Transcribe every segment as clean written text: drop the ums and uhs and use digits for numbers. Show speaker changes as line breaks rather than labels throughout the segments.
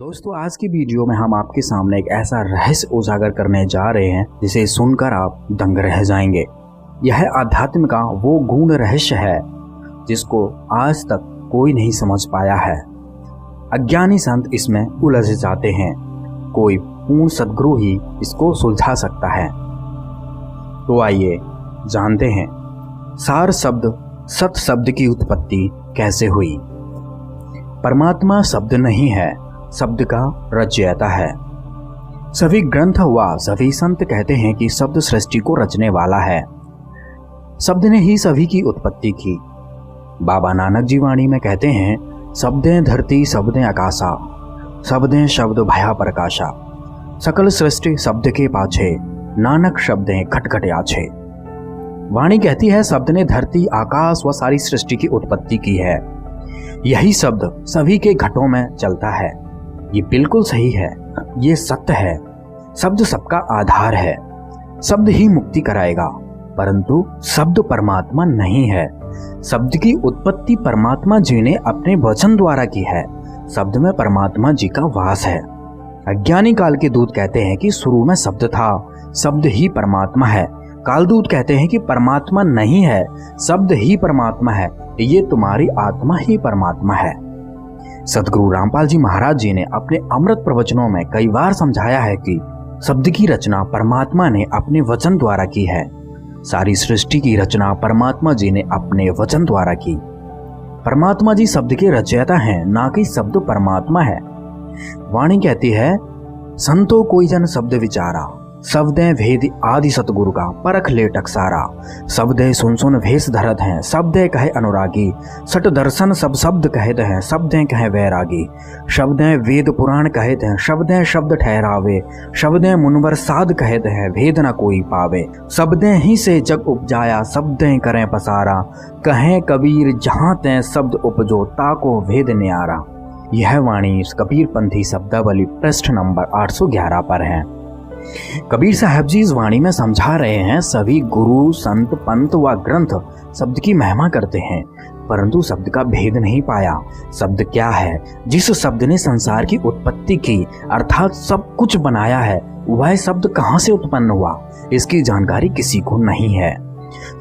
दोस्तों, आज की वीडियो में हम आपके सामने एक ऐसा रहस्य उजागर करने जा रहे हैं जिसे सुनकर आप दंग रह जाएंगे। यह आध्यात्म का वो गूढ़ रहस्य है जिसको आज तक कोई नहीं समझ पाया है। अज्ञानी संत इसमें उलझ जाते हैं, कोई पूर्ण सद्गुरु ही इसको सुलझा सकता है। तो आइए जानते हैं सार शब्द सत शब्द की उत्पत्ति कैसे हुई। परमात्मा शब्द नहीं है, शब्द का रचयिता है। सभी ग्रंथ व सभी संत कहते हैं कि शब्द सृष्टि को रचने वाला है। शब्द ने ही सभी की उत्पत्ति की। बाबा नानक जी वाणी में कहते हैं, शब्दें धरती शब्दें आकाशा, शब्दें शब्द भया प्रकाशा, सकल सृष्टि शब्द के पाछे, नानक शब्दें खटखट आछे। वाणी कहती है शब्द ने धरती आकाश व सारी सृष्टि की उत्पत्ति की है। यही शब्द सभी के घटों में चलता है। ये बिल्कुल सही है, ये सत्य है। शब्द सबका आधार है, शब्द ही मुक्ति कराएगा, परंतु शब्द परमात्मा नहीं है। शब्द की उत्पत्ति परमात्मा जी ने अपने वचन द्वारा की है। शब्द में परमात्मा जी का वास है। अज्ञानी काल के दूत कहते हैं कि शुरू में शब्द था, शब्द ही परमात्मा है। कालदूत कहते हैं कि परमात्मा नहीं है, शब्द ही परमात्मा है, ये तुम्हारी आत्मा ही परमात्मा है। सदगुरु रामपाल जी महाराज जी ने अपने अमृत प्रवचनों में कई बार समझाया है कि शब्द की रचना परमात्मा ने अपने वचन द्वारा की है। सारी सृष्टि की रचना परमात्मा जी ने अपने वचन द्वारा की। परमात्मा जी शब्द के रचयिता हैं, ना कि शब्द परमात्मा है। वाणी कहती है, संतो कोई जन शब्द विचारा, शब्दें भेद आदि सतगुरु का परख ले टकसारा। शब्दें सुन सुन भेष धरत हैं, शब्दें कहे अनुरागी, सट दर्शन सब शब्द कहते हैं, शब्दें कहे वैरागी। शब्दें वेद पुराण कहते हैं, शब्दें शब्द ठहरावे, शब्दें मुनवर साध कहते हैं, भेद न कोई पावे। शब्दें ही से जग उपजाया, शब्दें करें पसारा, कहें कबीर जहाँ तें शब्द उपजो, ताको भेद न्यारा। यह वाणी कबीर पंथी शब्दावली पृष्ठ नंबर 811 पर है। कबीर साहब जी इस वाणी में समझा रहे हैं, सभी गुरु संत पंत व ग्रंथ शब्द की महिमा करते हैं, परंतु शब्द का भेद नहीं पाया। शब्द क्या है? जिस शब्द ने संसार की उत्पत्ति की, अर्थात सब कुछ बनाया है, वह शब्द कहाँ से उत्पन्न हुआ, इसकी जानकारी किसी को नहीं है।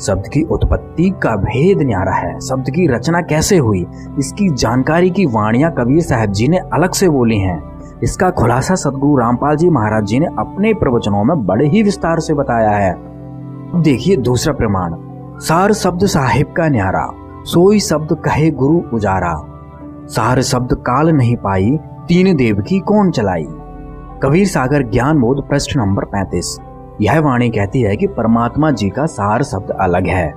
शब्द की उत्पत्ति का भेद न्यारा है। शब्द की रचना कैसे हुई, इसकी जानकारी की वाणियां कबीर साहब जी ने अलग से बोली हैं। इसका खुलासा सदगुरु रामपाल जी महाराज जी ने अपने प्रवचनों में बड़े ही विस्तार से बताया है। देखिए दूसरा प्रमाण, सार शब्द साहिब का न्यारा, सोई शब्द कहे गुरु उजारा। सार शब्द काल नहीं पाई, तीन देव की कौन चलाई। कबीर सागर ज्ञान बोध पृष्ठ नंबर 35। यह वाणी कहती है कि परमात्मा जी का सार शब्द अलग है।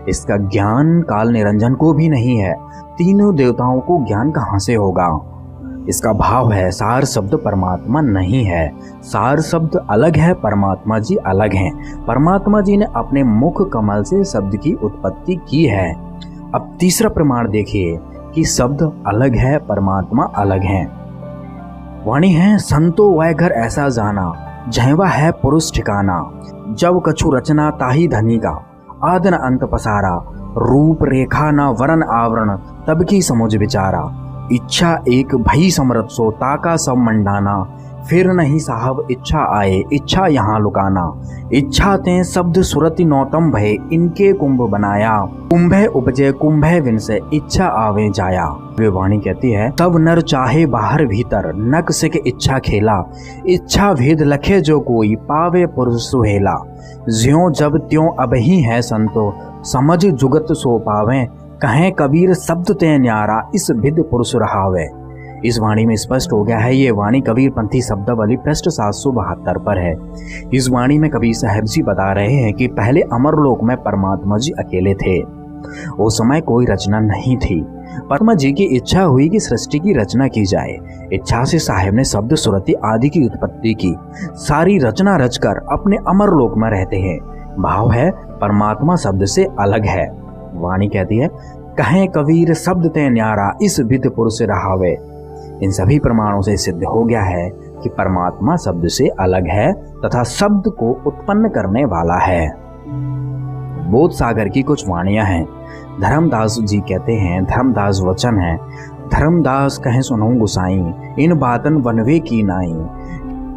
इसका ज्ञान काल निरंजन को भी नहीं है। तीनों देवताओं को ज्ञान कहाँ से होगा। इसका भाव है, सार शब्द परमात्मा नहीं है। सार शब्द अलग है, परमात्मा जी अलग हैं। परमात्मा जी ने अपने मुख कमल से शब्द की उत्पत्ति की है। अब तीसरा प्रमाण देखिए कि शब्द अलग है, परमात्मा अलग है। वाणी है, संतो वह घर ऐसा जाना, जहवा है पुरुष ठिकाना। जब कछु रचना ताही धनी का, आदन अंत पसारा। रूप रेखा न वरण आवरण, तब की समझ विचारा। इच्छा एक भई समरत सो, ताका सब मंडाना। फिर नहीं साहब इच्छा आए, इच्छा यहाँ लुकाना। इच्छा ते शब्द सुरति नौतम भय, इनके कुंभ बनाया। कुंभे उपजे कुंभे विन से, इच्छा आवे जाया। वे वाणी कहती है, तब नर चाहे बाहर भीतर, नक से के इच्छा खेला। इच्छा भेद लखे जो कोई, पावे पुरुष सुहेला। ज्यों जब त्यों अब ही है संतो, समझ जुगत सो पावे। कहें कबीर शब्द ते न्यारा, इस भिद पुरुष रहावे। इस वाणी में स्पष्ट हो गया है, ये वाणी कबीर पंथी शब्दावली पृष्ठ 772 पर है। इस वाणी में कबीर साहब जी बता रहे हैं कि पहले अमरलोक में परमात्मा जी अकेले थे। उस समय कोई रचना नहीं थी। परमात्मा जी की इच्छा हुई कि सृष्टि की रचना की जाए। इच्छा से साहेब ने शब्द सुरति आदि की उत्पत्ति की। सारी रचना रचकर अपने अमरलोक में रहते हैं। भाव है, परमात्मा शब्द से अलग है। वाणी कहती है, कहें कबीर शब्द ते न्यारा, इस विद पुरुष रहावे। इन सभी प्रमाणों से सिद्ध हो गया है कि परमात्मा शब्द से अलग है तथा शब्द को उत्पन्न करने वाला है। बोध सागर की कुछ वाणियां हैं। धर्मदास जी कहते हैं, धर्मदास वचन है, धर्मदास कहे सुनो गुसाई, इन बातन वनवे की नाई।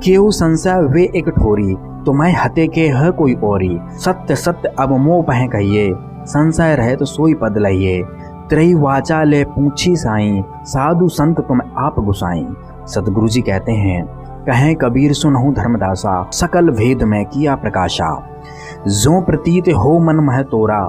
केहू संशय वे एक ठोरी, तुम्हें हते के है कोई औरी। सत्य सत्य अब मोह पह कहिए, संशय रहे तो सोई पद लइए। त्रयी वाचा ले पूछी साई, साधु संत तुम आप गुसाई। सतगुरु जी कहते हैं, कहें कबीर सुनहु धर्मदासा, सकल भेद में किया प्रकाशा। जो प्रतीत हो मन मह तोरा,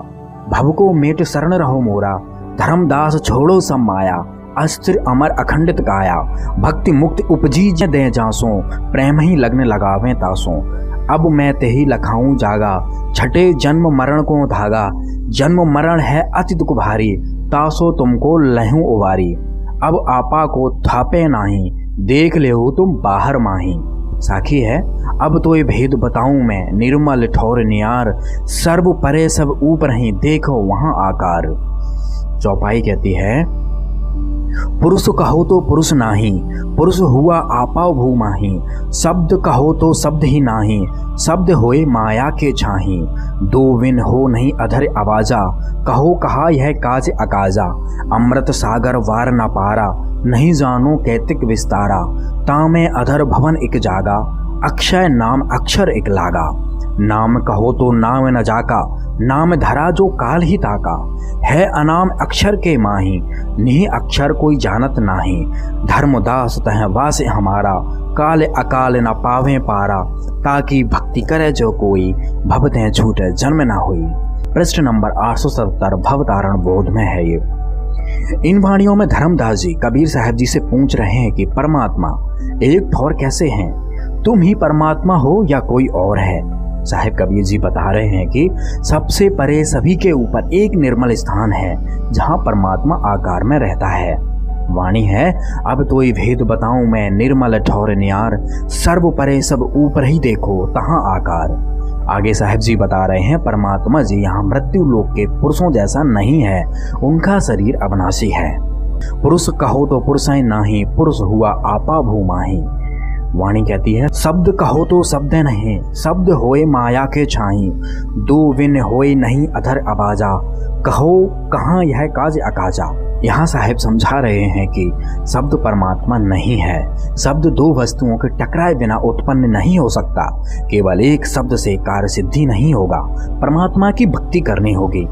भव को मेट शरण रहो मोरा। धर्मदास छोड़ो सब माया, अस्थिर अमर अखंडित काया। भक्ति मुक्ति उपजी दे जासों, प्रेम ही लग्न लगावे तासों। अब मैं तेही लखाऊं जागा, छठे जन्म मरण को धागा। जन्म मरण है अति दुख भारी, तासो तुमको लहूं उबारी। अब आपा को थापे नाही, देख ले हो तुम बाहर माही। साखी है अब तो ये भेद बताऊं मैं, निर्मल ठौर नियार। सर्व परे सब ऊपर ही, देखो वहां आकार। चौपाई कहती है, पुरुष कहो तो पुरुष नाही, पुरुष हुआ आपा भूमाही। शब्द कहो तो शब्द ही नाही, शब्द होए माया के छाही। दो विन हो नहीं अधर आवाजा, कहो कहा यह काज अकाजा। अमृत सागर वार न पारा, नहीं जानो कैतिक विस्तारा। तामे अधर भवन एक जागा, अक्षय नाम अक्षर एक लागा। नाम कहो तो नाम न जाका, नाम धरा जो काल ही ताका। है अनाम अक्षर के माही, निह अक्षर कोई जानत नाही। धर्मदास तह वास हमारा, काल अकाल न पावे पारा। ताकि भक्ति करे जो कोई, भव तह झूठे जन्म न हुई। पृष्ठ नंबर 870 भवतारण बोध में है ये। इन वाणियों में धर्मदास जी कबीर साहब जी से पूछ रहे हैं कि परमात्मा एक ठौर कैसे हैं, तुम ही परमात्मा हो या कोई और है। साहिब कबीर जी बता रहे हैं कि सबसे परे सभी के ऊपर एक निर्मल स्थान है, जहां परमात्मा आकार में रहता है। वाणी है, अब तो ये भेद बताऊं मैं, निर्मल ठौर नियार। सर्व परे सब ऊपर ही देखो तहां आकार। आगे साहिब जी बता रहे हैं, परमात्मा जी यहाँ मृत्यु लोक के पुरुषों जैसा नहीं है, उनका शरीर अविनाशी है। पुरुष कहो तो पुरुष नाही, पुरुष हुआ आपा भूमाही। वाणी कहती है, शब्द कहो तो शब्द नहीं, शब्द होए माया के छाई। दो विन होए नहीं अधर आवाजा, कहो कहाँ यह काज अकाजा। यहाँ साहिब समझा रहे हैं कि शब्द परमात्मा नहीं है। शब्द दो वस्तुओं के टकराए बिना उत्पन्न नहीं हो सकता। केवल एक शब्द से कार्य सिद्धि नहीं होगा, परमात्मा की भक्ति करनी होगी।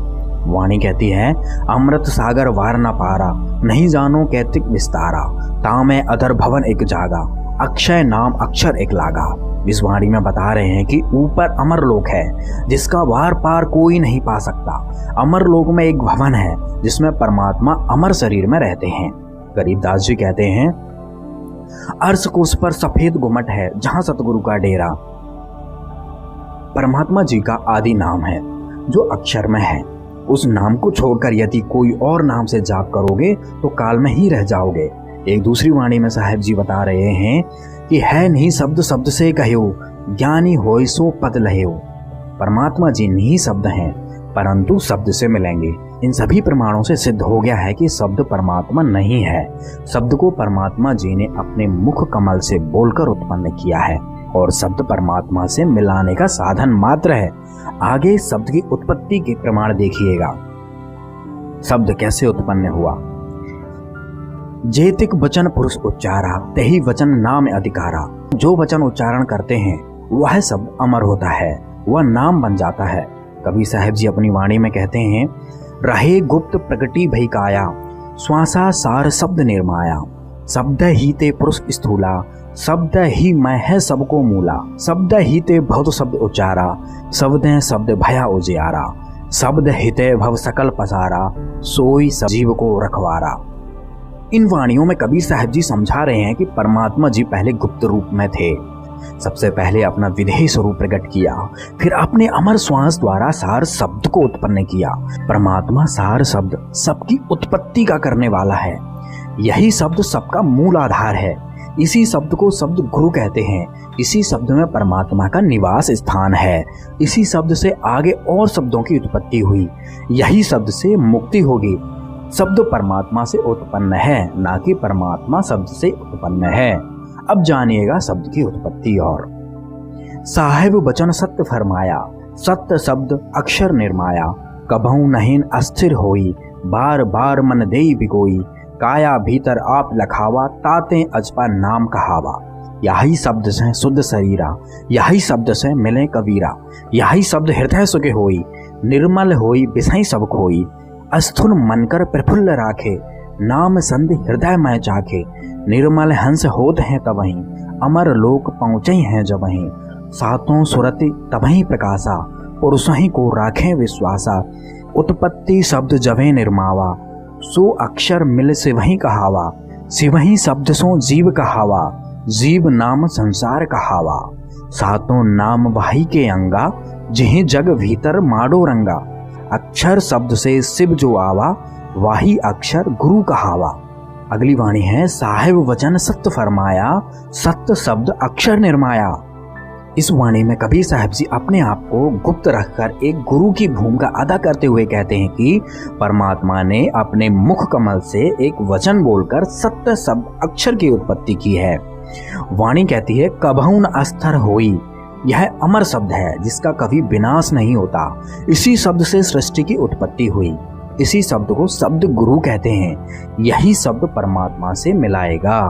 वाणी कहती है, अमृत सागर वार न पारा, नहीं जानो कैतिक विस्तारा। तामे अधर भवन एक जागा, अक्षय नाम अक्षर एक लागा। इस वाणी में बता रहे हैं कि ऊपर अमर लोक है, जिसका वार पार कोई नहीं पा सकता। अमर लोक में एक भवन है, जिसमें परमात्मा अमर शरीर में रहते हैं। गरीबदास जी कहते हैं, अर्श को उस पर सफेद गुमट है, जहां सतगुरु का डेरा। परमात्मा जी का आदि नाम है, जो अक्षर में है। उस नाम को छोड़कर यदि कोई और नाम से जाप करोगे तो काल में ही रह जाओगे। एक दूसरी वाणी में साहिब जी बता रहे हैं कि है नहीं शब्द शब्द से कहो, ज्ञानी होय सो पद लहेओ। परमात्मा जी नहीं शब्द हैं, परंतु शब्द से मिलेंगे। इन सभी प्रमाणों से सिद्ध हो गया है कि शब्द परमात्मा नहीं है। शब्द को परमात्मा जी ने अपने मुख कमल से बोलकर उत्पन्न किया है, और शब्द परमात्मा से मिलाने का साधन मात्र है। आगे शब्द की उत्पत्ति के प्रमाण देखिएगा। शब्द कैसे उत्पन्न हुआ। जेतिक वचन पुरुष उच्चारा, तेही वचन नाम अधिकारा। जो वचन उच्चारण करते हैं वह शब्द अमर होता है, वह नाम बन जाता है। कबीर साहब जी अपनी वाणी में कहते हैं, रहे गुप्त प्रगति भई काया, श्वासा सार शब्द निर्माया। शब्द ही ते पुरुष स्थूला, शब्द ही मैं है सबको मूला। शब्द ही ते बहुत शब्द उच्चारा, शब्द शब्द भया उजियारा। शब्द हिते भव सकल पसारा, सोई जीव को रखवारा। इन वाणियों में कबीर साहब जी समझा रहे हैं कि परमात्मा जी पहले गुप्त रूप में थे। सबसे पहले अपना विधेय स्वरूप प्रकट किया, फिर अपने अमर श्वास द्वारा सार शब्द को उत्पन्न किया। परमात्मा सार शब्द सबकी उत्पत्ति का करने वाला है। यही शब्द सबका मूल आधार है। इसी शब्द को शब्द गुरु कहते हैं। इसी शब्द में परमात्मा का निवास स्थान है। इसी शब्द से आगे और शब्दों की उत्पत्ति हुई। यही शब्द से मुक्ति होगी। शब्द परमात्मा से उत्पन्न है, ना कि परमात्मा शब्द से उत्पन्न है। अब जानिएगा शब्द की उत्पत्ति। और साहेब बचन सत्य फरमाया, सत्य शब्द अक्षर निर्माया। कबहू नहीं अस्थिर होई, बार बार मन देई बिकोई। काया भीतर आप लखावा, ताते अजपा नाम कहावा। यही शब्द से शुद्ध शरीरा, यही शब्द से मिले कबीरा। यही शब्द हृदय सुखे होई, निर्मल होई बिसई सब खोई। अस्थुल मनकर प्रफुल्ल राखे, नाम संधि हृदय में चाखे। निर्मल हंस होत हैं तबहीं, अमर लोक पहुँचे हैं जबहीं। सातों सुरति तबहीं प्रकाशा, पुरुषहि को राखे विश्वासा। उत्पत्ति शब्द जवे निर्मावा, सो अक्षर मिल शिवहि कहावा। शिवहि शब्द सो जीव कहावा, जीव नाम संसार कहावा। सातों नाम वाही के अंगा, जिहि जग भीतर माडो रंगा। अक्षर शब्द से शिव जो आवा, वाही अक्षर गुरु कहावा। अगली वाणी है, साहिब वचन सत्य फरमाया, सत्य शब्द अक्षर निर्माया। इस वाणी में कबीर साहब जी अपने आप को गुप्त रखकर एक गुरु की भूमिका अदा करते हुए कहते हैं कि परमात्मा ने अपने मुख कमल से एक वचन बोलकर सत्य शब्द अक्षर की उत्पत्ति की है। वाणी कहती है, कबहु न अस्थिर होई। यह अमर शब्द है जिसका कभी विनाश नहीं होता। इसी शब्द से सृष्टि की उत्पत्ति हुई। इसी शब्द को शब्द गुरु कहते हैं। यही शब्द परमात्मा से मिलाएगा।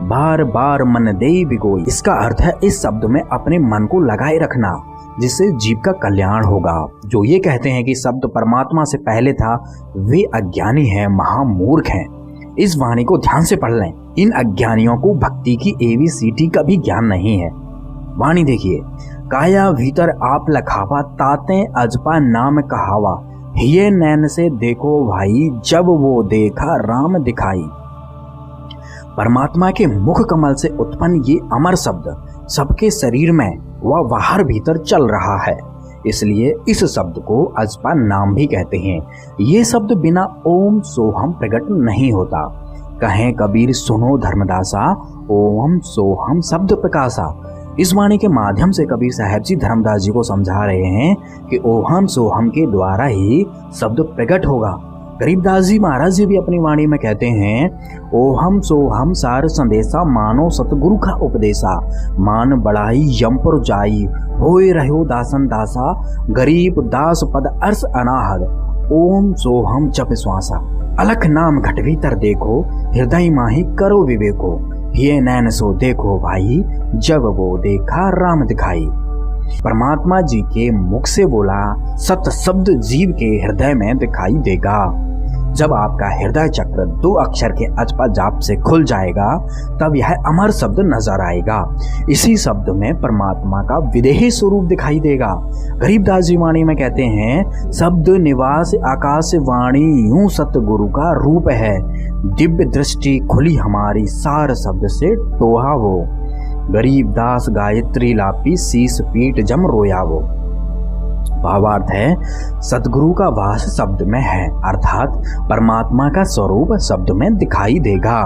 बार बार मन देई बिगोई। इसका अर्थ है इस शब्द में अपने मन को लगाए रखना, जिससे जीव का कल्याण होगा। जो ये कहते हैं कि शब्द परमात्मा से पहले था, वे अज्ञानी हैं, महामूर्ख हैं। इस वाणी को ध्यान से पढ़ लें। इन अज्ञानियों को भक्ति की ABCD का भी ज्ञान नहीं है। वाणी देखिए, काया भीतर आप लखावा, ताते अजपा नाम कहावा। हिये नैन से देखो भाई, जब वो देखा राम दिखाई। परमात्मा के मुख कमल से उत्पन्न ये अमर शब्द सबके शरीर में व बाहर भीतर चल रहा है, इसलिए इस शब्द को अजपा नाम भी कहते हैं। ये शब्द बिना ओम सोहम प्रकट नहीं होता। कहें कबीर सुनो धर्मदासा, ओम सोहम शब्द प्रकाशा। इस वाणी के माध्यम से कबीर साहब जी धर्मदास जी को समझा रहे हैं कि ओहम सोहम के द्वारा ही शब्द प्रकट होगा। गरीबदास जी महाराज जी भी अपनी वाणी में कहते हैं, ओहम सोहम सार संदेशा, मानो सतगुरु का उपदेशा। मान बढ़ाई यमपुर जाई, होए रहो दासन दासा। गरीब दास पद अर्स अनाहद, ओम सोहम जप श्वासा। अलख नाम घट भीतर देखो, हृदय माही करो विवेको। ये नैन सो देखो भाई, जब वो देखा राम दिखाई। परमात्मा जी के मुख से बोला सत्य शब्द जीव के हृदय में दिखाई देगा। जब आपका हृदय चक्र 2 अक्षर के अजपा जाप से खुल जाएगा, तब यह अमर शब्द नजर आएगा। इसी शब्द में परमात्मा का विदेही स्वरूप दिखाई देगा। गरीबदास जी वाणी में कहते हैं, शब्द निवास आकाश वाणी, यूं सतगुरु का रूप है। दिव्य दृष्टि खुली हमारी, सार शब्द से टोहा वो। गरीबदास गायत्री लापी, शीस पीठ जम रोया वो। भावार्थ है, सतगुरु का वास शब्द में है, अर्थात परमात्मा का स्वरूप शब्द में दिखाई देगा।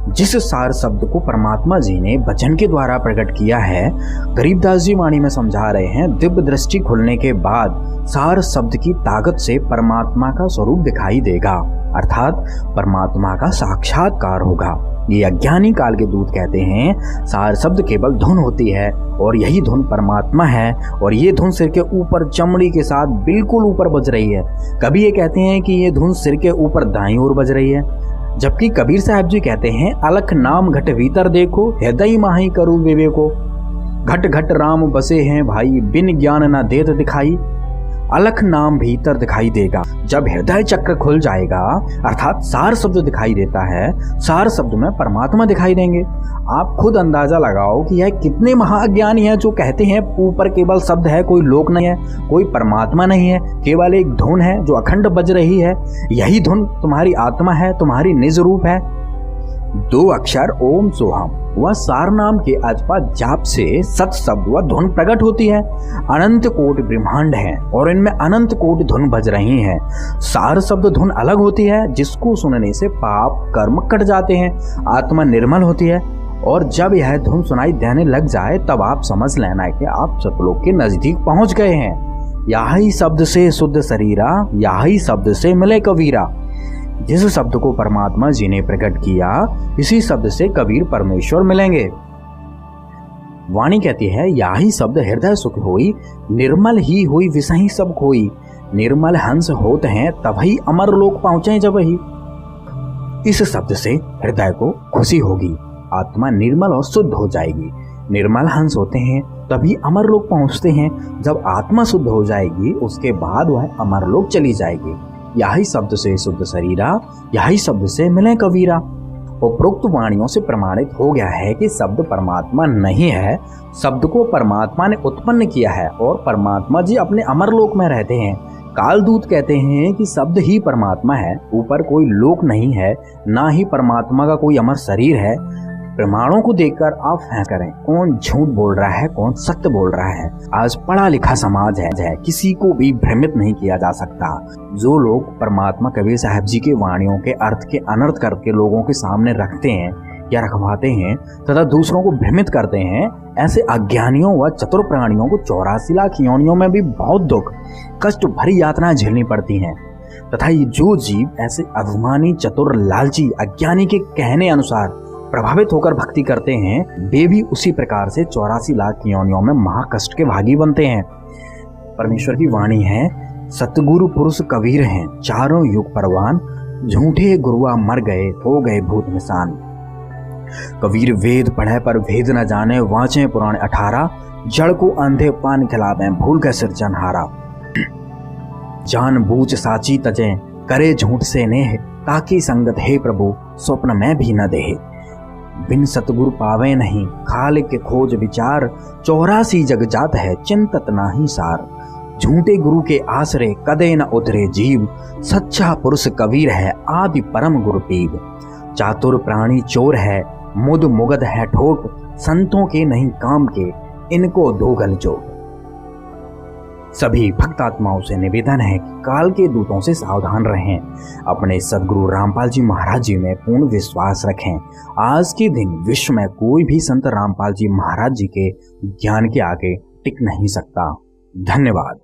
जिस सार शब्द को परमात्मा जी ने वचन के द्वारा प्रकट किया है, गरीबदास जी वाणी में समझा रहे हैं, दिव्य दृष्टि खुलने के बाद सार शब्द की ताकत से परमात्मा का स्वरूप दिखाई देगा, अर्थात परमात्मा का साक्षात्कार होगा। ये अज्ञानी काल के दूत कहते हैं, सार शब्द केवल धुन होती है और यही धुन परमात्मा है, और ये धुन सिर के ऊपर चमड़ी के साथ बिल्कुल ऊपर बज रही है। कभी ये कहते हैं कि ये धुन सिर के ऊपर दाईं ओर बज रही है, जबकि कबीर साहब जी कहते हैं, अलख नाम घट भीतर देखो, हृदय माही करू विवेको। घट घट राम बसे हैं भाई, बिन ज्ञान ना देत दिखाई। अलख नाम भीतर दिखाई देगा। जब हृदय चक्र खुल जाएगा, अर्थात सार शब्द दिखाई देता है, सार शब्द में परमात्मा दिखाई देंगे। आप खुद अंदाजा लगाओ कि यह कितने महाअज्ञानी हैं जो कहते हैं ऊपर केवल शब्द है, कोई लोक नहीं है, कोई परमात्मा नहीं है, केवल एक धुन है जो अखंड बज रही है। यही धुन तुम्हारी आत्मा है, तुम्हारी निज रूप है। 2 अक्षर ओम सोहम वह सार नाम के अजपा जाप से सत शब्द व धुन प्रकट होती है। अनंत कोटि ब्रह्मांड है और इनमें अनंत कोटि धुन बज रही हैं। सार शब्द धुन अलग होती है, जिसको सुनने से पाप कर्म कट जाते हैं, आत्मा निर्मल होती है। और जब यह धुन सुनाई देने लग जाए, तब आप समझ लेना कि आप सतलोक के नजदीक पहुंच गए हैं। यही शब्द से शुद्ध शरीरा, यही शब्द से मिले कबीरा। जिस शब्द को परमात्मा जी ने प्रकट किया, इसी शब्द से कबीर परमेश्वर मिलेंगे। वाणी कहती है, यही शब्द हृदय सुख होई, निर्मल ही हुई विषही सब खोई। निर्मल हंस होते हैं तभी अमर लोक पहुंचे जब ही। इस शब्द से हृदय को खुशी होगी, आत्मा निर्मल और शुद्ध हो जाएगी। निर्मल हंस होते हैं तभी अमरलोक पहुंचते हैं। जब आत्मा शुद्ध हो जाएगी उसके बाद वह अमरलोक चली जाएगी। यही शब्द से शुद्ध शरीरा, यही शब्द से मिले कबीरा। उपरोक्त वाणियों से प्रमाणित हो गया है कि शब्द परमात्मा नहीं है, शब्द को परमात्मा ने उत्पन्न किया है और परमात्मा जी अपने अमरलोक में रहते हैं। कालदूत कहते हैं कि शब्द ही परमात्मा है, ऊपर कोई लोक नहीं है, ना ही परमात्मा का कोई अमर शरीर है। प्रमाणों को देखकर आप फैसला करें कौन झूठ बोल रहा है, कौन सत्य बोल रहा है। आज पढ़ा लिखा समाज है, किसी को भी भ्रमित नहीं किया जा सकता। जो लोग परमात्मा कबीर साहब जी के वाणियों के अर्थ के अनर्थ करके लोगों के सामने रखते हैं या रखवाते हैं तथा दूसरों को भ्रमित करते हैं, ऐसे अज्ञानियों व चतुर प्राणियों को 84 लाख योनियों में भी बहुत दुख कष्ट भरी यातनाएं झेलनी पड़ती हैं। तथा ये जो जीव ऐसे अभिमानी, चतुर, लालची, अज्ञानी के कहने अनुसार प्रभावित होकर भक्ति करते हैं, वे भी उसी प्रकार से 84 लाख योनियों में महाकष्ट के भागी बनते हैं। परमेश्वर की वाणी है, सतगुरु पुरुष कबीर हैं, चारों युग परवान, झूठे गुरुआ मर गए, हो गए भूत निशान। कबीर वेद पढ़े पर भेद न जाने, वांचे पुराण 18, जड़ को अंधे पान खिलावे, भूल गए सिरजनहारा। जान बूझ साची तजे, करे झूठ से नेह, ताकि संगत हे प्रभु स्वप्न में भी न देह। बिन सतगुरु पावे नहीं, खालिक के खोज विचार, 84 जग जात है, चिंतत नाही सार। झूठे गुरु के आसरे कदे न उतरे जीव, सच्चा पुरुष कबीर है, आदि परम गुरु पीव। चातुर प्राणी चोर है, मुद मुगद है ठोट, संतों के नहीं काम के, इनको दो गल जोट। सभी भक्त आत्माओं से निवेदन है कि काल के दूतों से सावधान रहें, अपने सदगुरु रामपाल जी महाराज जी में पूर्ण विश्वास रखें। आज के दिन विश्व में कोई भी संत रामपाल जी महाराज जी के ज्ञान के आगे टिक नहीं सकता। धन्यवाद।